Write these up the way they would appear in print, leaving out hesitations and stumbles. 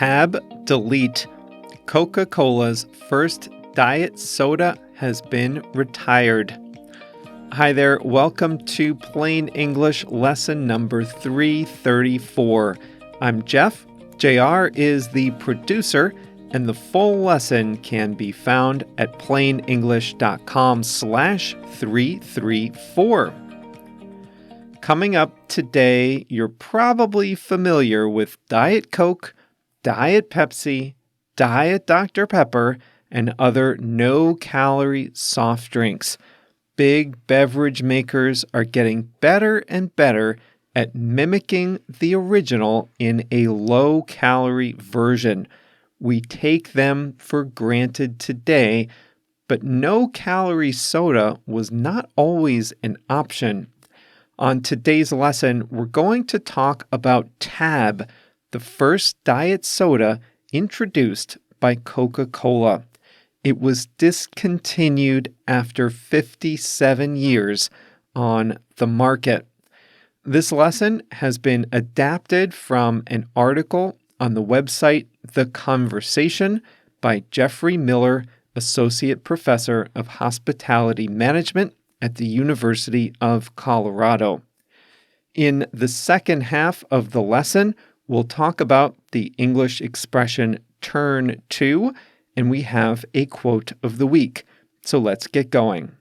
Tab, delete. Coca-Cola's first diet soda has been retired. Hi there, welcome to Plain English lesson number 334. I'm Jeff. JR is the producer, and the full lesson can be found at plainenglish.com/334. Coming up today, you're probably familiar with Diet Coke, Diet Pepsi, Diet Dr. Pepper, and other no-calorie soft drinks. Big beverage makers are getting better and better at mimicking the original in a low-calorie version. We take them for granted today, but no-calorie soda was not always an option. On today's lesson, we're going to talk about Tab, the first diet soda introduced by Coca-Cola. It was discontinued after 57 years on the market. This lesson has been adapted from an article on the website The Conversation by Jeffrey Miller, Associate Professor of Hospitality Management at the University of Colorado. In the second half of the lesson, we'll talk about the English expression turn to, and we have a quote of the week. So let's get going.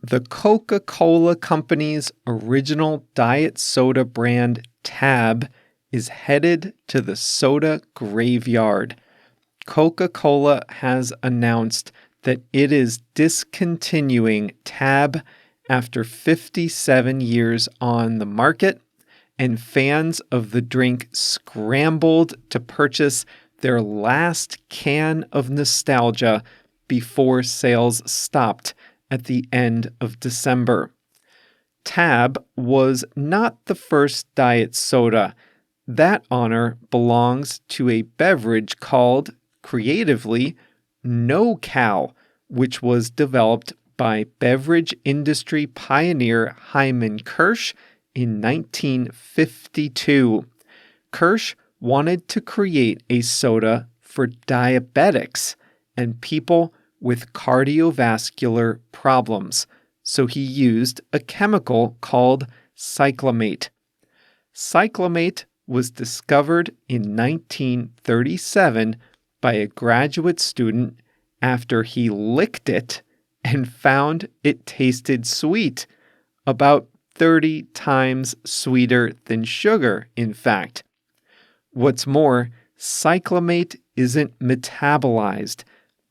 The Coca-Cola Company's original diet soda brand, Tab, is headed to the soda graveyard. Coca-Cola has announced that it is discontinuing Tab after 57 years on the market, and fans of the drink scrambled to purchase their last can of nostalgia before sales stopped at the end of December. Tab was not the first diet soda. That honor belongs to a beverage called, creatively, No-Cal, which was developed by beverage industry pioneer Hyman Kirsch in 1952. Kirsch wanted to create a soda for diabetics and people with cardiovascular problems, so he used a chemical called cyclamate. Cyclamate was discovered in 1937 by a graduate student after he licked it and found it tasted sweet, about 30 times sweeter than sugar, in fact. What's more, cyclamate isn't metabolized,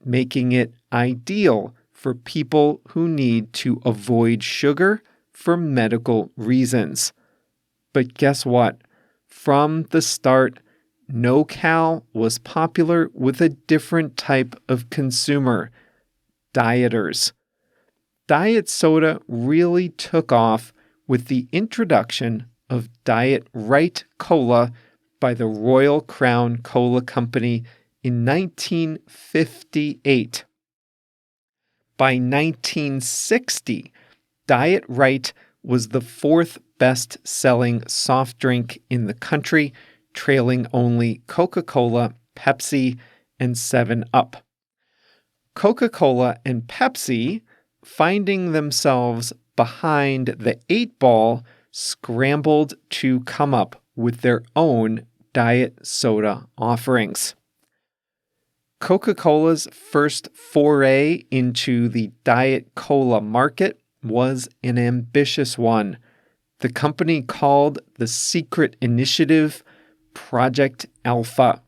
making it ideal for people who need to avoid sugar for medical reasons. But guess what? From the start, No-Cal was popular with a different type of consumer, dieters. Diet soda really took off with the introduction of Diet Right Cola by the Royal Crown Cola Company in 1958. By 1960, Diet Right was the fourth best-selling soft drink in the country, trailing only Coca-Cola, Pepsi, and 7-Up. Coca-Cola and Pepsi, finding themselves behind the 8-ball, scrambled to come up with their own diet soda offerings. Coca-Cola's first foray into the Diet Cola market was an ambitious one. The company called the secret initiative Project Alpha.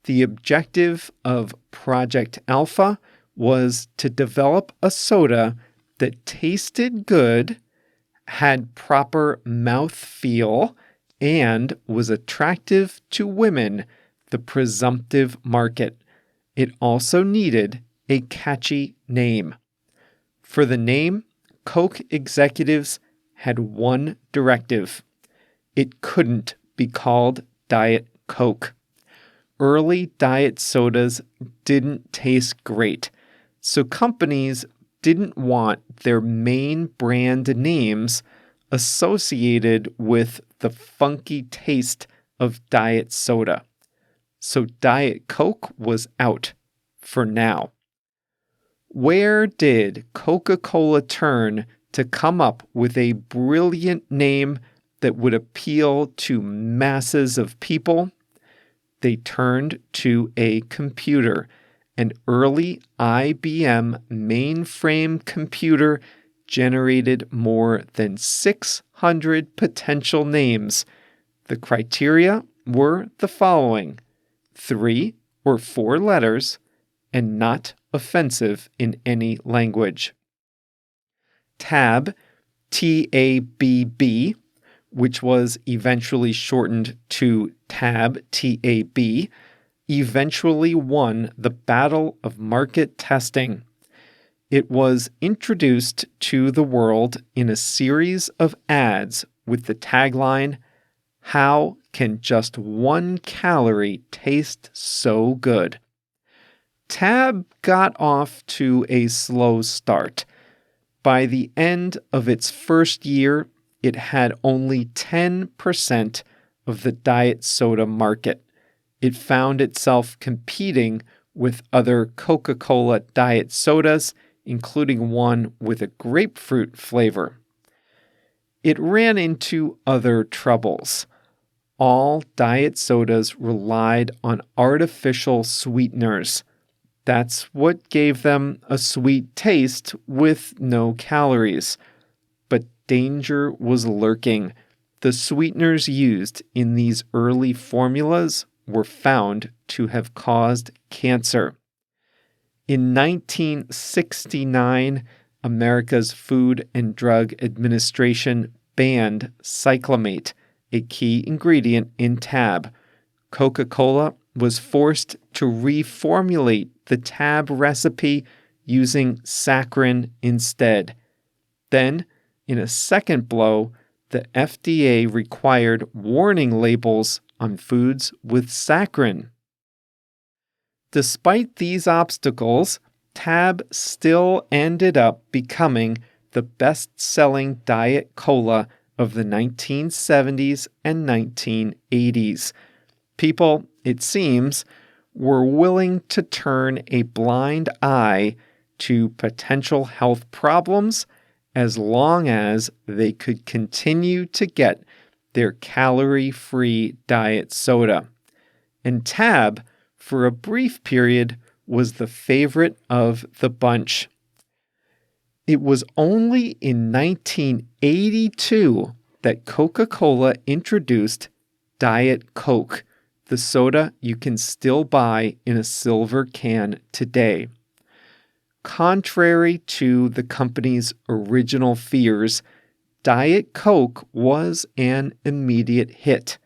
The objective of Project Alpha was to develop a soda that tasted good, had proper mouthfeel, and was attractive to women, the presumptive market. It also needed a catchy name. For the name, Coke executives had one directive. It couldn't be called Diet Coke. Early diet sodas didn't taste great, so companies didn't want their main brand names associated with the funky taste of diet soda. So Diet Coke was out for now. Where did Coca-Cola turn to come up with a brilliant name that would appeal to masses of people? They turned to a computer. An early IBM mainframe computer generated more than 600 potential names. The criteria were the following: 3 or 4 letters, and not offensive in any language. Tab, T-A-B-B, which was eventually shortened to Tab, T-A-B, eventually won the battle of market testing. It was introduced to the world in a series of ads with the tagline, "How can just 1 calorie taste so good?" Tab got off to a slow start. By the end of its first year, it had only 10% of the diet soda market. It found itself competing with other Coca-Cola diet sodas, including one with a grapefruit flavor. It ran into other troubles. All diet sodas relied on artificial sweeteners. That's what gave them a sweet taste with no calories. But danger was lurking. The sweeteners used in these early formulas were found to have caused cancer. In 1969, America's Food and Drug Administration banned cyclamate, a key ingredient in Tab. Coca-Cola was forced to reformulate the Tab recipe using saccharin instead. Then, in a second blow, the FDA required warning labels on foods with saccharin. Despite these obstacles, Tab still ended up becoming the best-selling diet cola of the 1970s and 1980s. People, it seems, were willing to turn a blind eye to potential health problems as long as they could continue to get their calorie-free diet soda. And Tab, for a brief period, was the favorite of the bunch. It was only in 1982 that Coca-Cola introduced Diet Coke, the soda you can still buy in a silver can today. Contrary to the company's original fears, Diet Coke was an immediate hit.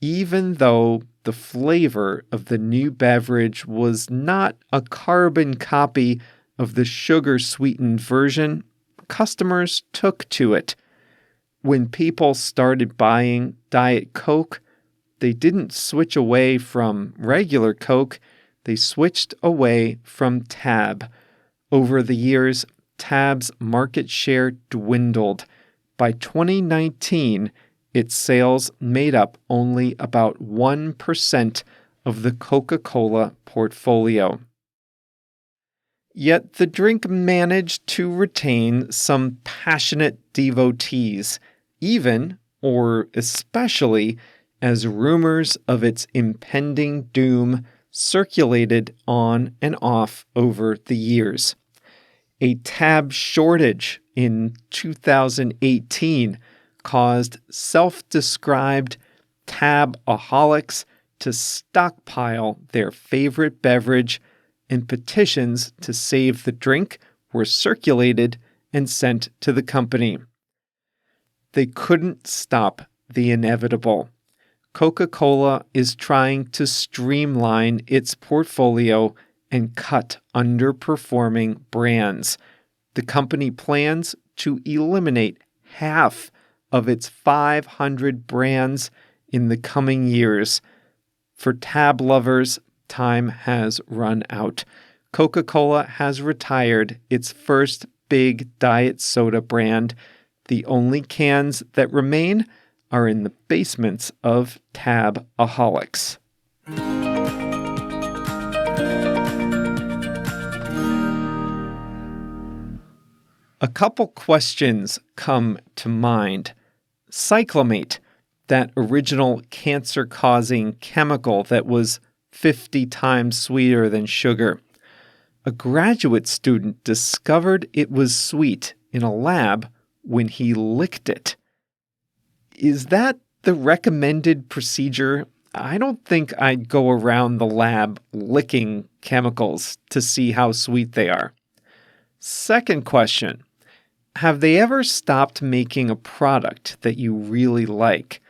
Even though the flavor of the new beverage was not a carbon copy of the sugar-sweetened version, customers took to it. When people started buying Diet Coke, they didn't switch away from regular Coke, they switched away from Tab. Over the years, Tab's market share dwindled. By 2019, its sales made up only about 1% of the Coca-Cola portfolio. Yet the drink managed to retain some passionate devotees, even, or especially, as rumors of its impending doom circulated on and off over the years. A Tab shortage in 2018 caused self-described Tab-aholics to stockpile their favorite beverage, and petitions to save the drink were circulated and sent to the company. They couldn't stop the inevitable. Coca-Cola is trying to streamline its portfolio and cut underperforming brands. The company plans to eliminate half of its 500 brands in the coming years. For Tab lovers, time has run out. Coca-Cola has retired its first big diet soda brand. The only cans that remain are in the basements of tab-aholics. A couple questions come to mind. Cyclamate, that original cancer-causing chemical that was 50 times sweeter than sugar. A graduate student discovered it was sweet in a lab when he licked it. Is that the recommended procedure? I don't think I'd go around the lab licking chemicals to see how sweet they are. Second question. Have they ever stopped making a product that you really like?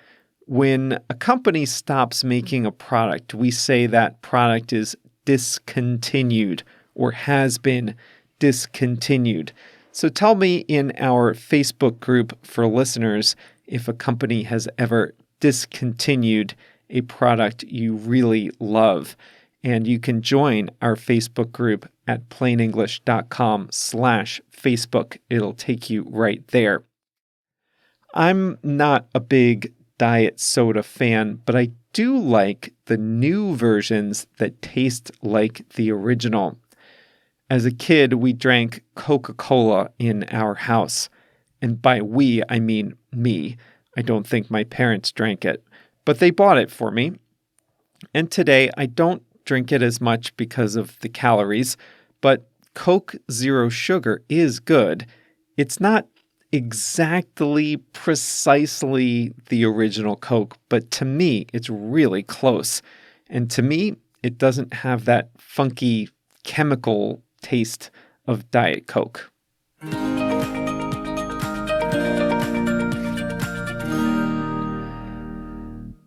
When a company stops making a product, we say that product is discontinued or has been discontinued. So tell me in our Facebook group for listeners if a company has ever discontinued a product you really love. And you can join our Facebook group at plainenglish.com/Facebook. It'll take you right there. I'm not a big diet soda fan, but I do like the new versions that taste like the original. As a kid, we drank Coca-Cola in our house. And by we, I mean me. I don't think my parents drank it, but they bought it for me. And today, I don't drink it as much because of the calories, but Coke Zero Sugar is good. It's not exactly precisely the original Coke, but to me, it's really close. And to me, it doesn't have that funky chemical taste of Diet Coke.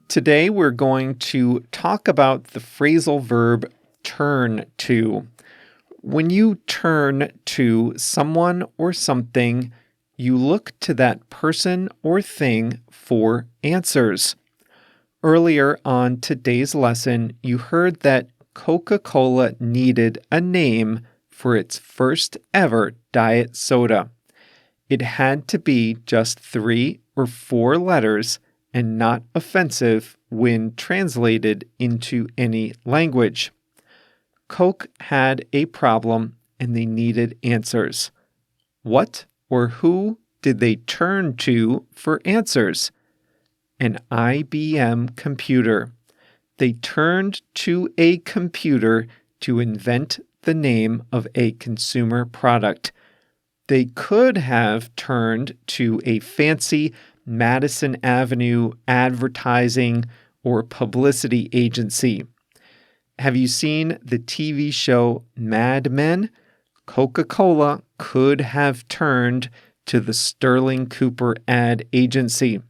Today, we're going to talk about the phrasal verb turn to. When you turn to someone or something, you look to that person or thing for answers. Earlier on today's lesson, you heard that Coca-Cola needed a name for its first ever diet soda. It had to be just 3 or 4 letters and not offensive when translated into any language. Coke had a problem and they needed answers. What or who did they turn to for answers? An IBM computer. They turned to a computer to invent the name of a consumer product. They could have turned to a fancy Madison Avenue advertising or publicity agency. Have you seen the TV show Mad Men? Coca-Cola could have turned to the Sterling Cooper ad agency.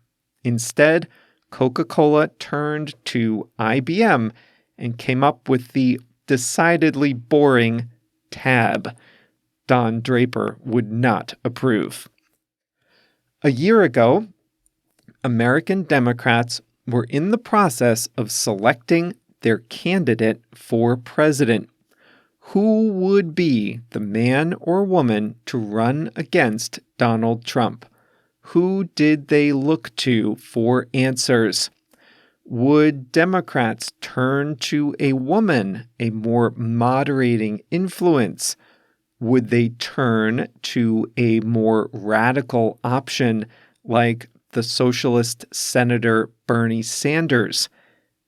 Instead, Coca-Cola turned to IBM and came up with the decidedly boring Tab. Don Draper would not approve. A year ago, American Democrats were in the process of selecting their candidate for president. Who would be the man or woman to run against Donald Trump? Who did they look to for answers? Would Democrats turn to a woman, a more moderating influence? Would they turn to a more radical option like the socialist Senator Bernie Sanders?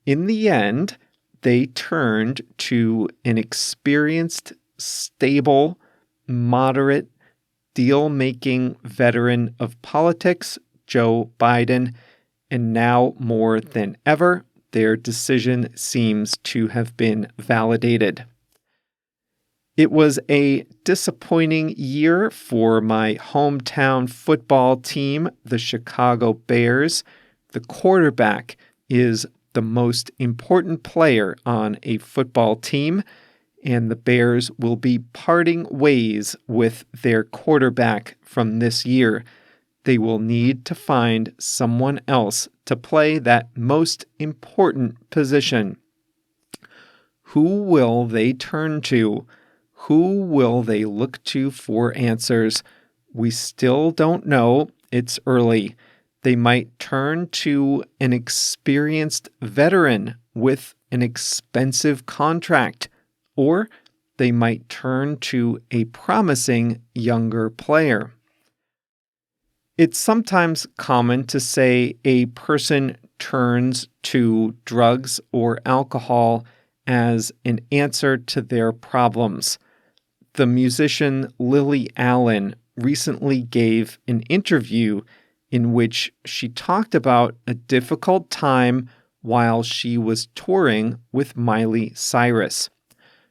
In the end, they turned to an experienced, stable, moderate, deal-making veteran of politics, Joe Biden, and now more than ever, their decision seems to have been validated. It was a disappointing year for my hometown football team, the Chicago Bears. The quarterback is the most important player on a football team, and the Bears will be parting ways with their quarterback from this year. They will need to find someone else to play that most important position. Who will they turn to? Who will they look to for answers? We still don't know it's early. They might turn to an experienced veteran with an expensive contract, or they might turn to a promising younger player. It's sometimes common to say a person turns to drugs or alcohol as an answer to their problems. The musician Lily Allen recently gave an interview in which she talked about a difficult time while she was touring with Miley Cyrus.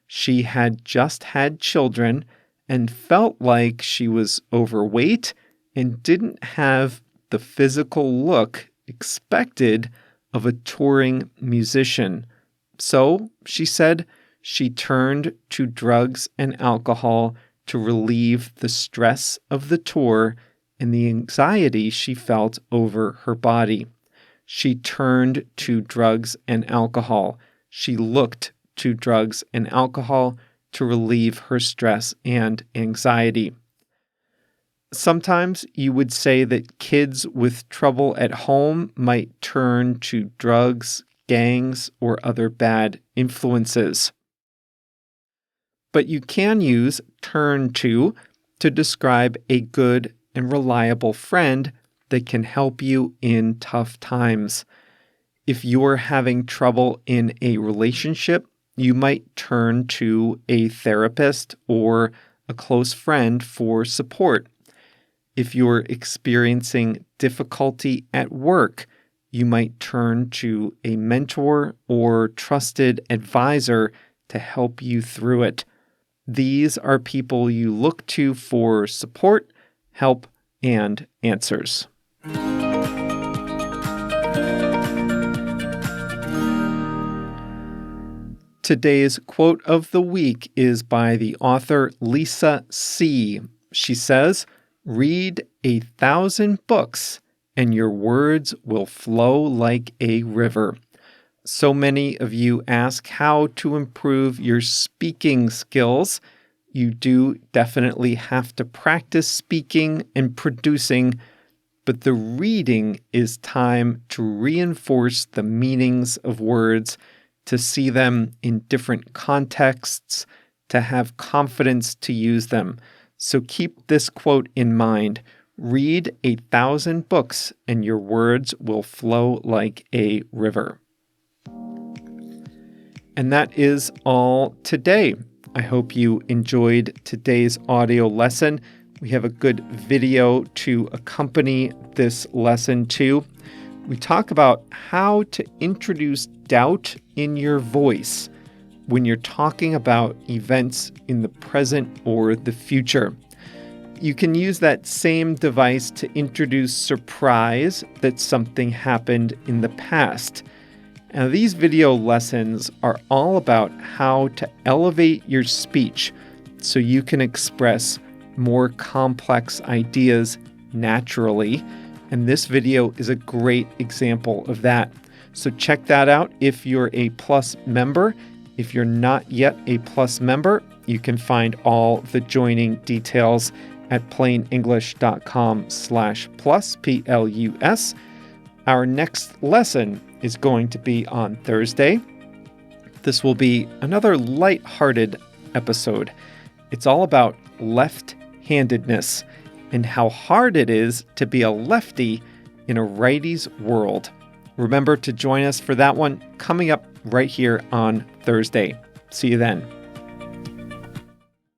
She had just had children and felt like she was overweight and didn't have the physical look expected of a touring musician. So, she said, she turned to drugs and alcohol to relieve the stress of the tour and the anxiety she felt over her body. She turned to drugs and alcohol. She looked to drugs and alcohol to relieve her stress and anxiety. Sometimes you would say that kids with trouble at home might turn to drugs, gangs, or other bad influences. But you can use turn to describe a good and reliable friend that can help you in tough times. If you're having trouble in a relationship, you might turn to a therapist or a close friend for support. If you're experiencing difficulty at work, you might turn to a mentor or trusted advisor to help you through it. These are people you look to for support, help, and answers. Today's quote of the week is by the author Lisa C. She says, "Read 1,000 books and your words will flow like a river." So many of you ask how to improve your speaking skills. You do definitely have to practice speaking and producing, but the reading is time to reinforce the meanings of words, to see them in different contexts, to have confidence to use them. So keep this quote in mind. Read 1,000 books and your words will flow like a river. And that is all today. I hope you enjoyed today's audio lesson. We have a good video to accompany this lesson too. We talk about how to introduce doubt in your voice when you're talking about events in the present or the future. You can use that same device to introduce surprise that something happened in the past. Now, these video lessons are all about how to elevate your speech so you can express more complex ideas naturally. And this video is a great example of that. So check that out if you're a Plus member. If you're not yet a Plus member, you can find all the joining details at plainenglish.com/plus, Plus. Our next lesson is going to be on Thursday. This will be another light-hearted episode. It's all about left-handedness and how hard it is to be a lefty in a righty's world. Remember to join us for that one coming up right here on Thursday. See you then.